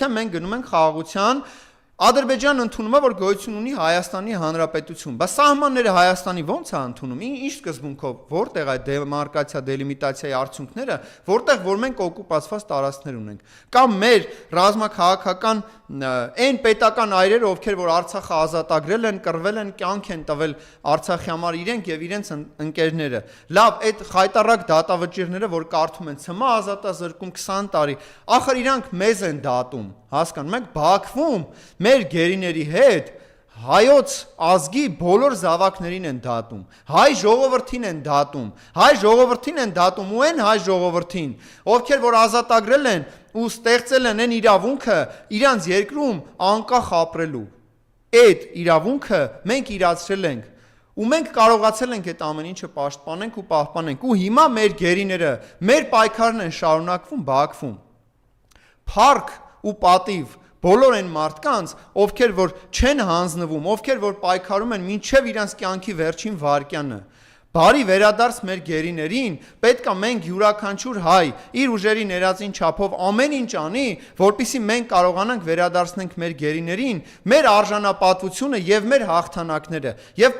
Մենք գնում ենք խաղաղության, Ադրբեջանն ընդունում է, որ գոյություն ունի Հայաստանի Հանրապետություն, բայց սահմանները Հայաստանի ո՞նց է ընդունում, ինչ սկզբունքով, որտեղ է դեմարկացիա, դելիմիտացիայի արդյունքները, որտեղ որ մենք օկուպացված տարածքներ ունենք, կամ մեր ռազմաքաղաքական այն պետական այրերը, ովքեր որ Արցախը ազատագրել են, կռվել են, կյանք են տվել Արցախի համար իրենք եւ իրենց ընկերները։ Լավ, այդ խայտառակ դատավճիռները, որ կարդում են ՑՄ ազատազրկում 20 տարի, ախր իրանք մեզ են դատում, հասկանում եք, Բաքվում մեր գերիների հետ հայոց ազգի բոլոր զավակներին են դատում, հայ ժողովրդին են դատում ու այն հայ ժողովրդին, ովքեր որ ազատագրել են ու ստեղծել են այն իրավունքը իրանց երկրում անկախ ապրելու, այդ իրավունքը մենք իրացրել ենք ու մենք կարողացել ենք այդ ամեն ինչը պաշտպանենք ու պահպանենք ու հիմա մեր գերիները, մեր պայքարն են շարունակվում Բաքվում, փառք ու պատիվ բոլոր այն մարդկանց, ովքեր որ չեն հանձնվում, ովքեր որ պայքարում են մինչև իրանց կյանքի վերջին վայրկյանը, բարի վերադարձ մեր գերիներին, պետք է մենք յուրաքանչյուր հայ իր ուժերի ներածին չափով ամեն ինչ անի, որպեսզի մենք կարողանանք վերադարձնենք մեր գերիներին, մեր արժանապատվությունը եւ մեր հաղթանակները եւ